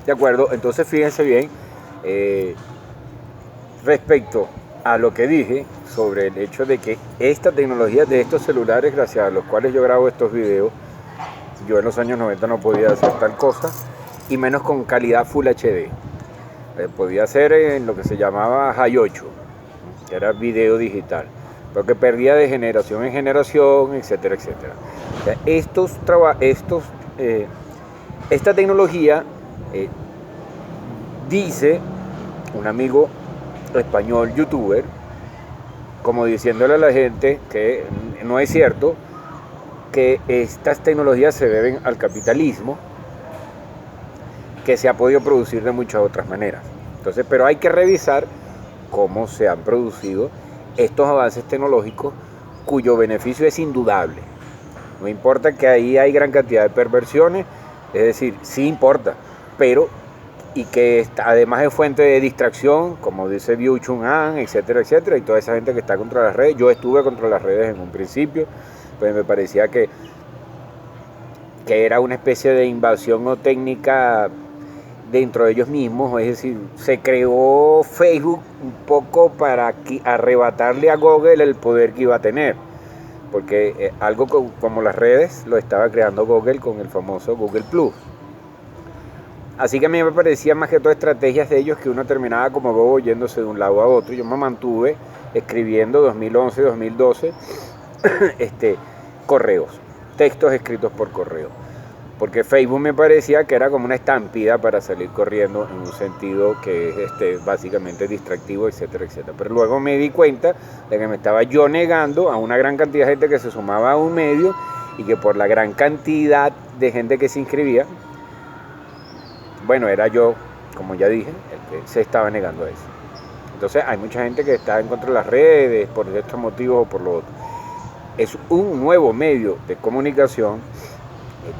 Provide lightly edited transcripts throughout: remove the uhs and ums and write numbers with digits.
De acuerdo, entonces fíjense bien, respecto a lo que dije sobre el hecho de que esta tecnología de estos celulares, gracias a los cuales yo grabo estos videos, yo en los años 90 no podía hacer tal cosa, y menos con calidad Full HD. Podía hacer en lo que se llamaba High 8, que era video digital, pero que perdía de generación en generación, etcétera, etcétera. O sea, esta tecnología, dice un amigo español youtuber, como diciéndole a la gente que no es cierto, que estas tecnologías se deben al capitalismo, que se ha podido producir de muchas otras maneras. Entonces, pero hay que revisar cómo se han producido estos avances tecnológicos cuyo beneficio es indudable. No importa que ahí hay gran cantidad de perversiones, es decir, sí importa, pero y que además es fuente de distracción, como dice Byung Chul Han, etcétera, etcétera, y toda esa gente que está contra las redes. Yo estuve contra las redes en un principio, pues me parecía que era una especie de invasión o técnica dentro de ellos mismos, es decir, se creó Facebook un poco para arrebatarle a Google el poder que iba a tener, porque algo como las redes lo estaba creando Google con el famoso Google Plus. Así que a mí me parecía más que todo estrategias de ellos que uno terminaba como bobo yéndose de un lado a otro. Yo me mantuve escribiendo 2011, 2012 correos, textos escritos por correo, porque Facebook me parecía que era como una estampida para salir corriendo en un sentido que es básicamente distractivo, etcétera, etcétera. Pero luego me di cuenta de que me estaba yo negando a una gran cantidad de gente que se sumaba a un medio y que por la gran cantidad de gente que se inscribía, bueno, era yo, como ya dije, el que se estaba negando a eso. Entonces hay mucha gente que está en contra de las redes por estos motivos o por lo otro. Es un nuevo medio de comunicación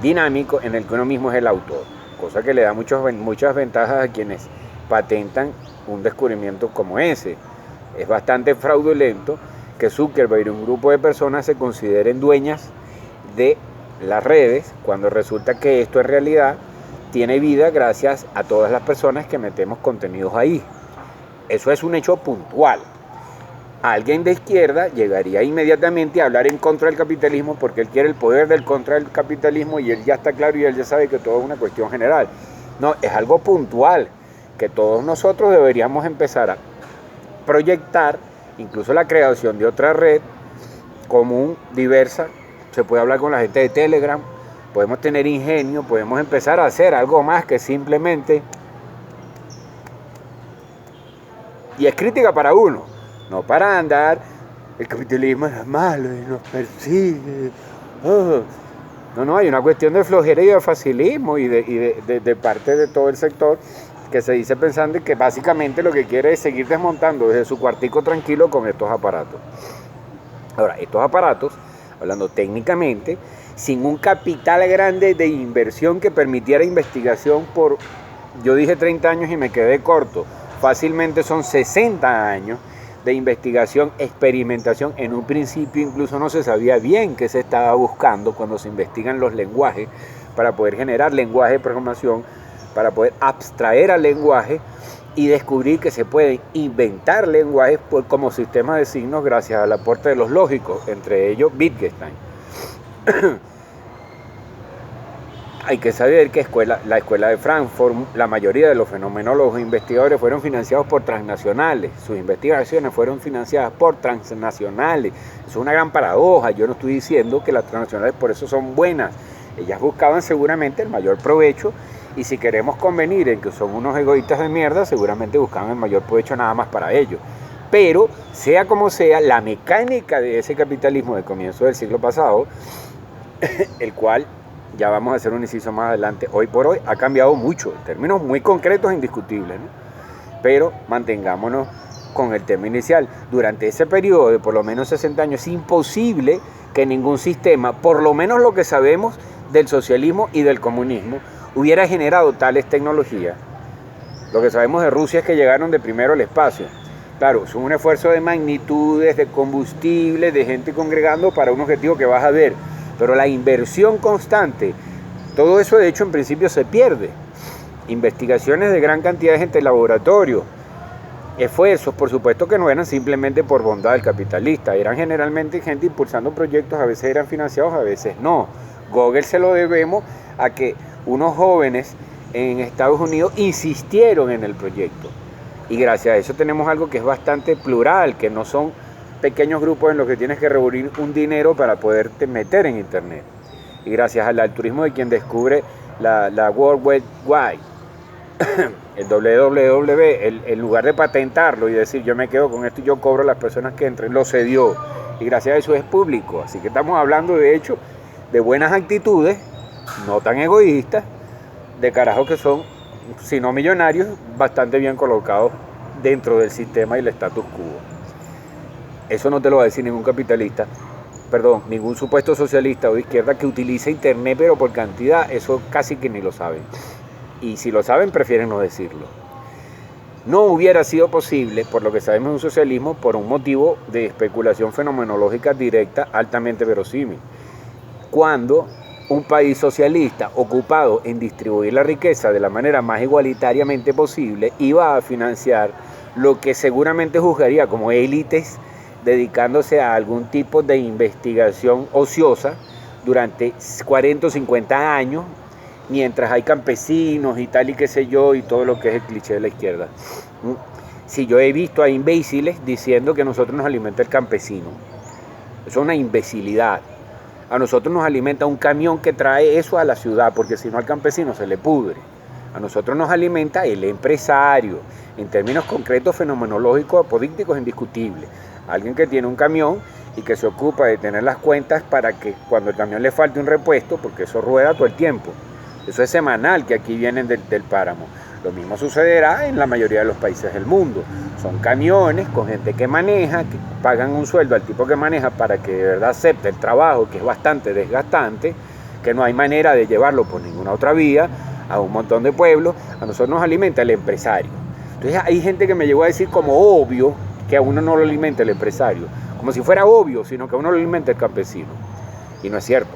dinámico en el que uno mismo es el autor, cosa que le da muchas ventajas a quienes patentan un descubrimiento como ese. Es bastante fraudulento que Zuckerberg y un grupo de personas se consideren dueñas de las redes cuando resulta que esto en realidad tiene vida gracias a todas las personas que metemos contenidos ahí. Eso es un hecho puntual. Alguien de izquierda llegaría inmediatamente a hablar en contra del capitalismo porque él quiere el poder del contra del capitalismo y él ya está claro y él ya sabe que todo es una cuestión general. No, es algo puntual que todos nosotros deberíamos empezar a proyectar, incluso la creación de otra red común, diversa. Se puede hablar con la gente de Telegram, podemos tener ingenio, podemos empezar a hacer algo más que simplemente... Y es crítica para uno, no para andar, el capitalismo es malo y nos persigue. Oh. No, hay una cuestión de flojera y de facilismo y de parte de todo el sector que se dice pensando que básicamente lo que quiere es seguir desmontando desde su cuartico tranquilo con estos aparatos. Ahora, estos aparatos, hablando técnicamente, sin un capital grande de inversión que permitiera investigación por, yo dije 30 años y me quedé corto, fácilmente son 60 años de investigación, experimentación. En un principio incluso no se sabía bien qué se estaba buscando cuando se investigan los lenguajes para poder generar lenguaje de programación, para poder abstraer al lenguaje y descubrir que se pueden inventar lenguajes como sistemas de signos gracias al aporte de los lógicos, entre ellos Wittgenstein. Hay que saber que la escuela de Frankfurt, la mayoría de los fenomenólogos e investigadores fueron financiados por transnacionales. Sus investigaciones fueron financiadas por transnacionales. Eso es una gran paradoja. Yo no estoy diciendo que las transnacionales por eso son buenas. Ellas buscaban seguramente el mayor provecho y si queremos convenir en que son unos egoístas de mierda, seguramente buscaban el mayor provecho nada más para ellos. Pero, sea como sea, la mecánica de ese capitalismo de comienzo del siglo pasado, el cual... ya vamos a hacer un inciso más adelante, hoy por hoy ha cambiado mucho, en términos muy concretos e indiscutibles, ¿no? Pero mantengámonos con el tema inicial. Durante ese periodo de por lo menos 60 años es imposible que ningún sistema, por lo menos lo que sabemos del socialismo y del comunismo, hubiera generado tales tecnologías. Lo que sabemos de Rusia es que llegaron de primero al espacio. Claro, es un esfuerzo de magnitudes, de combustible, de gente congregando para un objetivo que vas a ver. Pero la inversión constante, todo eso de hecho en principio se pierde. investigaciones de gran cantidad de gente en laboratorio, esfuerzos, por supuesto que no eran simplemente por bondad del capitalista, eran generalmente gente impulsando proyectos, a veces eran financiados, a veces no. Google se lo debemos a que unos jóvenes en Estados Unidos insistieron en el proyecto. Y gracias a eso tenemos algo que es bastante plural, que no son pequeños grupos en los que tienes que reunir un dinero para poderte meter en internet. Y gracias al altruismo de quien descubre la World Wide Wide, el www, en lugar de patentarlo y decir yo me quedo con esto y yo cobro a las personas que entren, lo cedió. Y gracias a eso es público. Así que estamos hablando de hecho de buenas actitudes, no tan egoístas, de carajos que son, si no millonarios, bastante bien colocados dentro del sistema y el status quo. Eso no te lo va a decir ningún capitalista, perdón, ningún supuesto socialista o de izquierda que utilice internet, pero por cantidad, eso casi que ni lo saben. Y si lo saben, prefieren no decirlo. No hubiera sido posible, por lo que sabemos de un socialismo, por un motivo de especulación fenomenológica directa, altamente verosímil. Cuando un país socialista ocupado en distribuir la riqueza de la manera más igualitariamente posible iba a financiar lo que seguramente juzgaría como élites dedicándose a algún tipo de investigación ociosa durante 40 o 50 años, mientras hay campesinos y tal y qué sé yo, y todo lo que es el cliché de la izquierda. Si yo he visto a imbéciles diciendo que a nosotros nos alimenta el campesino, eso es una imbecilidad. A nosotros nos alimenta un camión que trae eso a la ciudad, porque si no al campesino se le pudre. A nosotros nos alimenta el empresario, en términos concretos, fenomenológicos, apodícticos, indiscutibles. Alguien que tiene un camión y que se ocupa de tener las cuentas para que cuando el camión le falte un repuesto, porque eso rueda todo el tiempo. Eso es semanal, que aquí vienen del páramo. Lo mismo sucederá en la mayoría de los países del mundo. Son camiones con gente que maneja, que pagan un sueldo al tipo que maneja para que de verdad acepte el trabajo, que es bastante desgastante, que no hay manera de llevarlo por ninguna otra vía a un montón de pueblos. A nosotros nos alimenta el empresario. Entonces hay gente que me llegó a decir como obvio que a uno no lo alimenta el empresario, como si fuera obvio, sino que a uno lo alimenta el campesino. Y no es cierto.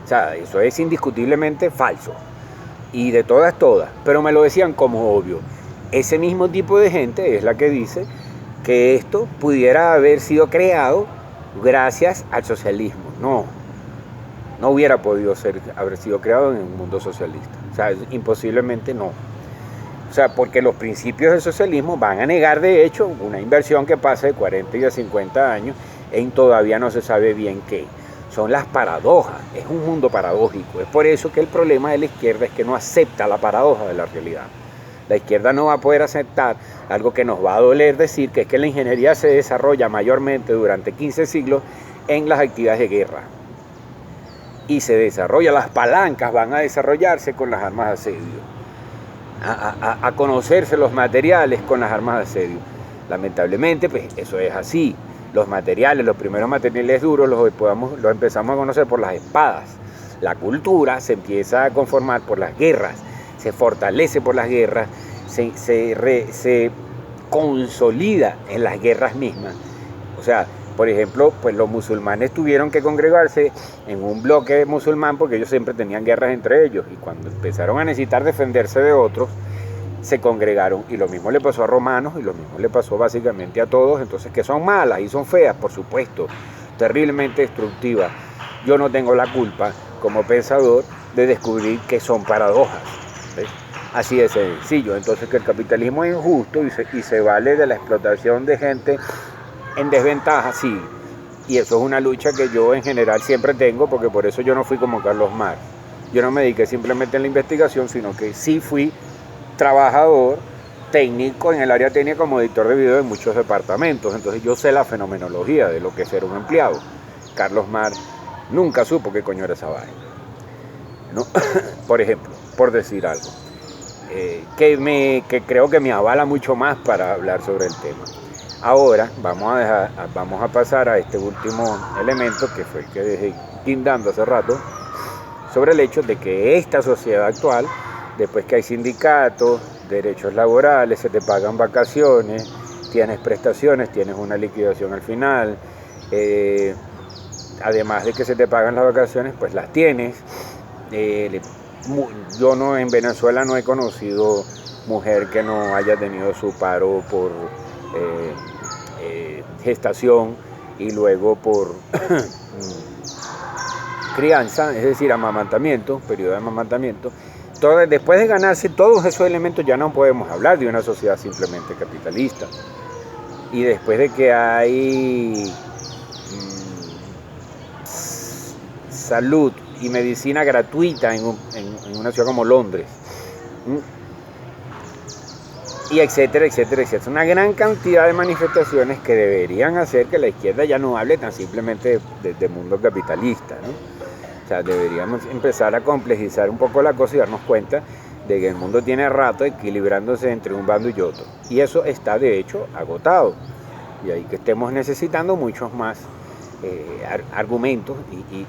O sea, eso es indiscutiblemente falso. Y de todas, pero me lo decían como obvio. Ese mismo tipo de gente es la que dice que esto pudiera haber sido creado gracias al socialismo. No hubiera podido haber sido creado en un mundo socialista. O sea, imposiblemente no. O sea, porque los principios del socialismo van a negar, de hecho, una inversión que pasa de 40 y de 50 años en todavía no se sabe bien qué. Son las paradojas, es un mundo paradójico. Es por eso que el problema de la izquierda es que no acepta la paradoja de la realidad. La izquierda no va a poder aceptar algo que nos va a doler decir, que es que la ingeniería se desarrolla mayormente durante 15 siglos en las actividades de guerra. Y se desarrolla, las palancas van a desarrollarse con las armas de asedio. A conocerse los materiales con las armas de asedio. Lamentablemente, pues eso es así. Los materiales, los primeros materiales duros los empezamos a conocer por las espadas. La cultura se empieza a conformar por las guerras, se fortalece por las guerras, se consolida en las guerras mismas. O sea, por ejemplo, pues los musulmanes tuvieron que congregarse en un bloque musulmán porque ellos siempre tenían guerras entre ellos, y cuando empezaron a necesitar defenderse de otros, se congregaron, y lo mismo le pasó a romanos y lo mismo le pasó básicamente a todos. Entonces, que son malas y son feas, por supuesto, terriblemente destructivas. Yo no tengo la culpa como pensador de descubrir que son paradojas, ¿ves? Así de sencillo. Entonces, que el capitalismo es injusto y se vale de la explotación de gente en desventaja, sí. Y eso es una lucha que yo en general siempre tengo, porque por eso yo no fui como Carlos Marx. Yo no me dediqué simplemente en la investigación, sino que sí fui trabajador técnico en el área técnica como editor de video en muchos departamentos. Entonces yo sé la fenomenología de lo que es ser un empleado. Carlos Marx nunca supo qué coño era esa vaina, ¿no? Por ejemplo, por decir algo que creo que me avala mucho más para hablar sobre el tema. Ahora vamos a pasar a este último elemento, que fue el que dejé guindando hace rato, sobre el hecho de que esta sociedad actual, después que hay sindicatos, derechos laborales, se te pagan vacaciones, tienes prestaciones, tienes una liquidación al final, además de que se te pagan las vacaciones, pues las tienes, Yo no, en Venezuela no he conocido mujer que no haya tenido su paro por gestación y luego por crianza, es decir, amamantamiento, periodo de amamantamiento. Entonces, después de ganarse todos esos elementos, ya no podemos hablar de una sociedad simplemente capitalista. Y después de que hay salud y medicina gratuita en una ciudad como Londres, y etcétera, etcétera, etcétera. Una gran cantidad de manifestaciones que deberían hacer que la izquierda ya no hable tan simplemente de mundo capitalista, ¿no? O sea, deberíamos empezar a complejizar un poco la cosa y darnos cuenta de que el mundo tiene rato equilibrándose entre un bando y otro. Y eso está, de hecho, agotado. Y ahí que estemos necesitando muchos más argumentos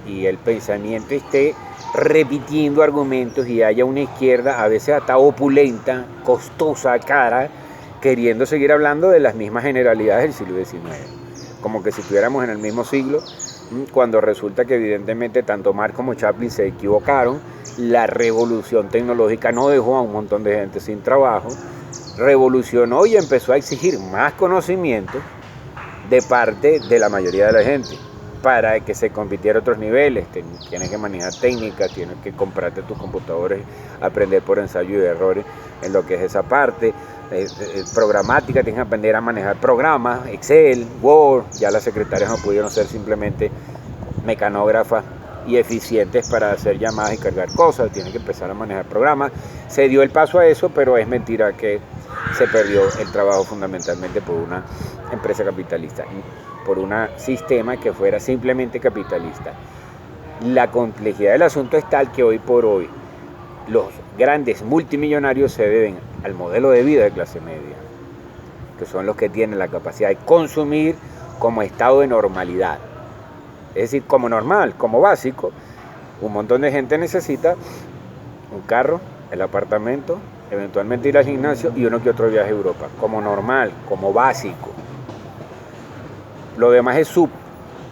y el pensamiento esté repitiendo argumentos y haya una izquierda a veces hasta opulenta, costosa, cara, queriendo seguir hablando de las mismas generalidades del siglo XIX. Como que si estuviéramos en el mismo siglo, cuando resulta que evidentemente tanto Marx como Chaplin se equivocaron. La revolución tecnológica no dejó a un montón de gente sin trabajo, revolucionó y empezó a exigir más conocimiento de parte de la mayoría de la gente para que se compitiera a otros niveles. Tienes que manejar técnicas, tienes que comprarte tus computadores, aprender por ensayo y errores en lo que es esa parte. Programática, tienes que aprender a manejar programas, Excel, Word. Ya las secretarias no pudieron ser simplemente mecanógrafas y eficientes para hacer llamadas y cargar cosas, tienen que empezar a manejar programas. Se dio el paso a eso, pero es mentira que se perdió el trabajo fundamentalmente por una empresa capitalista, por un sistema que fuera simplemente capitalista. La complejidad del asunto es tal que hoy por hoy los grandes multimillonarios se deben al modelo de vida de clase media, que son los que tienen la capacidad de consumir como estado de normalidad. Es decir, como normal, como básico. Un montón de gente necesita un carro, el apartamento, eventualmente ir al gimnasio y uno que otro viaje a Europa. Como normal, como básico. Lo demás es sub,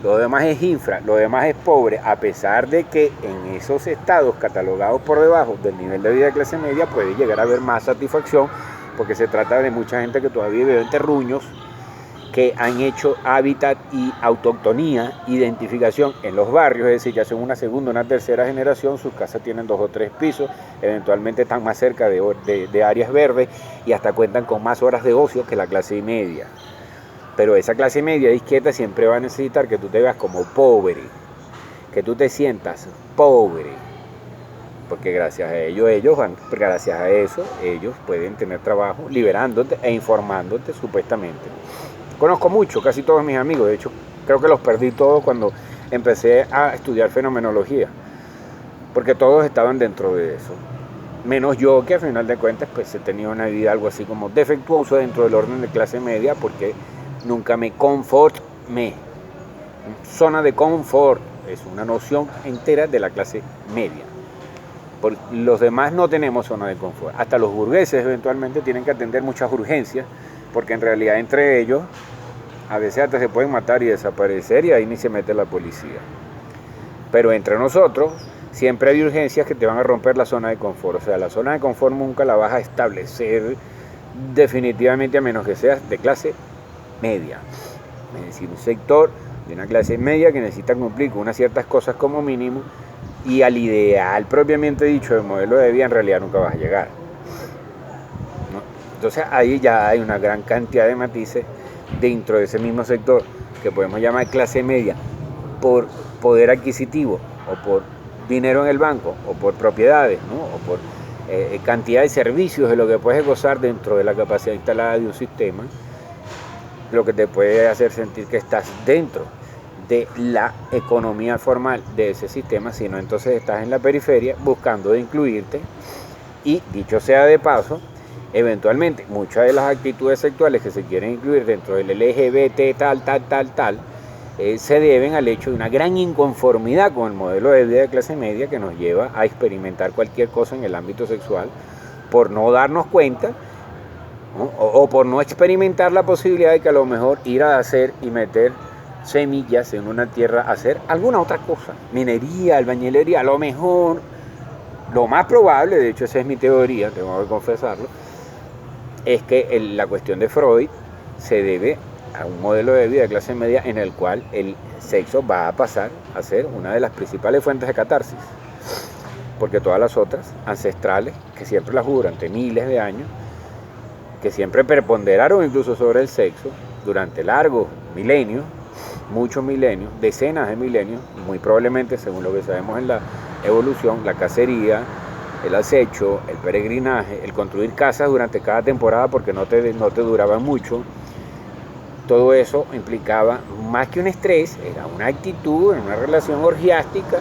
lo demás es infra, lo demás es pobre, a pesar de que en esos estados catalogados por debajo del nivel de vida de clase media puede llegar a haber más satisfacción, porque se trata de mucha gente que todavía vive en terruños, que han hecho hábitat y autoctonía, identificación en los barrios, es decir, ya son una segunda, una tercera generación, sus casas tienen 2 o 3 pisos, eventualmente están más cerca de áreas verdes y hasta cuentan con más horas de ocio que la clase media. Pero esa clase media de izquierda siempre va a necesitar que tú te veas como pobre, que tú te sientas pobre, porque gracias a ellos pueden tener trabajo, liberándote e informándote supuestamente. Conozco mucho, casi todos mis amigos, de hecho creo que los perdí todos cuando empecé a estudiar fenomenología, porque todos estaban dentro de eso, menos yo, que al final de cuentas pues he tenido una vida algo así como defectuosa dentro del orden de clase media, porque nunca me conformé. Zona de confort es una noción entera de la clase media. Por los demás no tenemos zona de confort. Hasta los burgueses eventualmente tienen que atender muchas urgencias, porque en realidad entre ellos a veces hasta se pueden matar y desaparecer y ahí ni se mete la policía. Pero entre nosotros siempre hay urgencias que te van a romper la zona de confort. O sea, la zona de confort nunca la vas a establecer definitivamente, a menos que seas de clase media. Es decir, un sector de una clase media que necesita cumplir con unas ciertas cosas como mínimo, y al ideal propiamente dicho del modelo de vida en realidad nunca vas a llegar, ¿no? Entonces ahí ya hay una gran cantidad de matices dentro de ese mismo sector que podemos llamar clase media, por poder adquisitivo o por dinero en el banco o por propiedades, ¿no? O por cantidad de servicios de lo que puedes gozar dentro de la capacidad instalada de un sistema, lo que te puede hacer sentir que estás dentro de la economía formal de ese sistema, sino entonces estás en la periferia buscando de incluirte. Y dicho sea de paso, eventualmente muchas de las actitudes sexuales que se quieren incluir dentro del LGBT tal, se deben al hecho de una gran inconformidad con el modelo de vida de clase media que nos lleva a experimentar cualquier cosa en el ámbito sexual por no darnos cuenta, ¿no? O por no experimentar la posibilidad de que a lo mejor ir a hacer y meter semillas en una tierra, hacer alguna otra cosa, minería, albañilería, a lo mejor Lo más probable, de hecho esa es mi teoría, tengo que confesarlo, es que la cuestión de Freud se debe a un modelo de vida de clase media en el cual el sexo va a pasar a ser una de las principales fuentes de catarsis, porque todas las otras ancestrales, que siempre las hubo durante miles de años, que siempre preponderaron incluso sobre el sexo durante largos milenios, muchos milenios, decenas de milenios, muy probablemente, según lo que sabemos en la evolución, la cacería, el acecho, el peregrinaje, el construir casas durante cada temporada porque no te duraban mucho. Todo eso implicaba más que un estrés, era una actitud, una relación orgiástica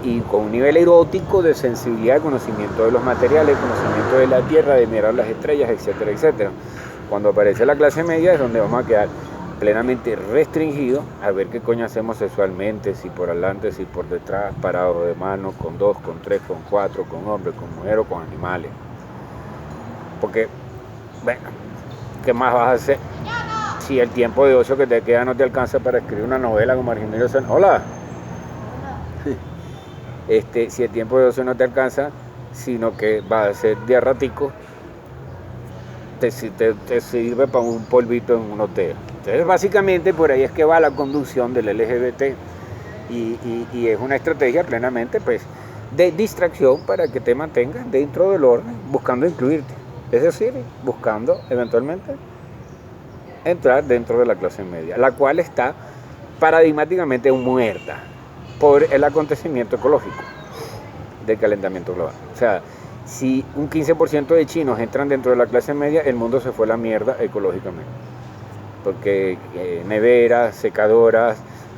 y con un nivel erótico de sensibilidad, de conocimiento de los materiales, conocimiento de la tierra, de mirar las estrellas, etcétera, etcétera. Cuando aparece la clase media es donde vamos a quedar plenamente restringidos a ver qué coño hacemos sexualmente, si por adelante, si por detrás, parado de manos, con 2, con 3, con 4, con hombres, con mujeres o con animales. Porque, bueno, ¿qué más vas a hacer? Si el tiempo de ocio que te queda no te alcanza para escribir una novela como Argimiro Sen. Hola. Si el tiempo de ocio no te alcanza, sino que va a ser de a ratico, te sirve para un polvito en un hotel. Entonces, básicamente, por ahí es que va la conducción del LGBT y es una estrategia plenamente, pues, de distracción para que te mantengas dentro del orden, buscando incluirte. Es decir, buscando eventualmente entrar dentro de la clase media, la cual está paradigmáticamente muerta por el acontecimiento ecológico del calentamiento global. O sea, si un 15% de chinos entran dentro de la clase media, el mundo se fue a la mierda ecológicamente. Porque neveras, secadoras,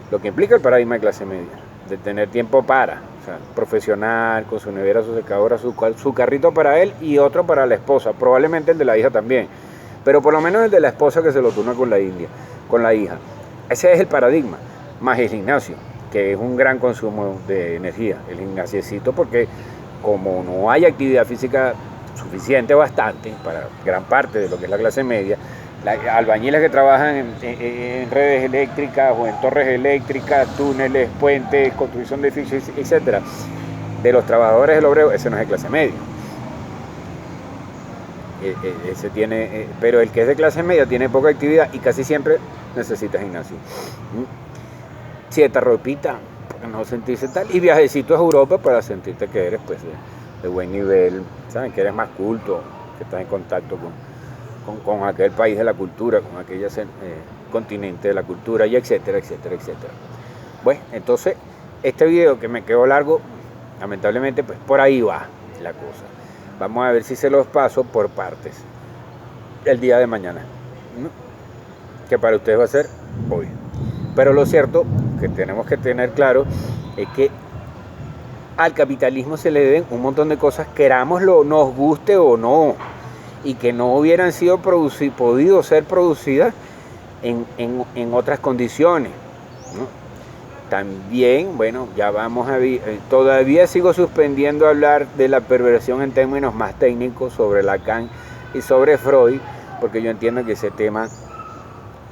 lo que implica el paradigma de clase media, de tener tiempo para, o sea, profesional, con su nevera, su secadora, su carrito para él y otro para la esposa, probablemente el de la hija también, pero por lo menos el de la esposa que se lo turna con la hija. Ese es el paradigma, más el gimnasio, que es un gran consumo de energía, el gimnasiecito, porque como no hay actividad física suficiente, bastante, para gran parte de lo que es la clase media, albañiles que trabajan en redes eléctricas o en torres eléctricas, túneles, puentes, construcción de edificios, etcétera, de los trabajadores del obrero, ese no es de clase media. Ese tiene, pero el que es de clase media tiene poca actividad y casi siempre necesita gimnasio. Cierta ropita para no sentirse tal, y viajecitos a Europa para sentirte que eres, pues, de buen nivel, ¿saben? Que eres más culto, que estás en contacto con aquel país de la cultura, con aquel continente de la cultura, y etcétera, etcétera, etcétera. Bueno, entonces, este video que me quedó largo, lamentablemente, pues por ahí va la cosa. Vamos a ver si se los paso por partes el día de mañana, ¿no? Que para ustedes va a ser hoy. Pero lo cierto que tenemos que tener claro es que al capitalismo se le deben un montón de cosas, querámoslo, nos guste o no, y que no hubieran sido podido ser producidas en otras condiciones, ¿no? También, bueno, ya vamos a ver, todavía sigo suspendiendo hablar de la perversión en términos más técnicos sobre Lacan y sobre Freud, porque yo entiendo que ese tema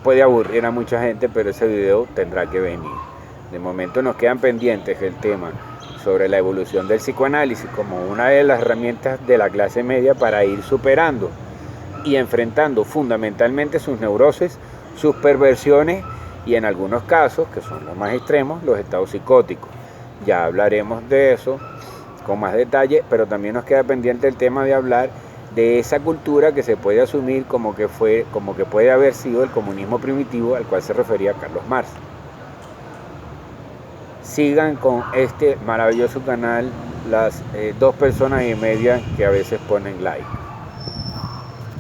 puede aburrir a mucha gente, pero ese video tendrá que venir. De momento nos quedan pendientes el tema sobre la evolución del psicoanálisis como una de las herramientas de la clase media para ir superando y enfrentando fundamentalmente sus neurosis, sus perversiones y en algunos casos, que son los más extremos, los estados psicóticos. Ya hablaremos de eso con más detalle, pero también nos queda pendiente el tema de hablar de esa cultura que se puede asumir como que puede haber sido el comunismo primitivo al cual se refería Carlos Marx. Sigan con este maravilloso canal las 2,5 personas que a veces ponen like.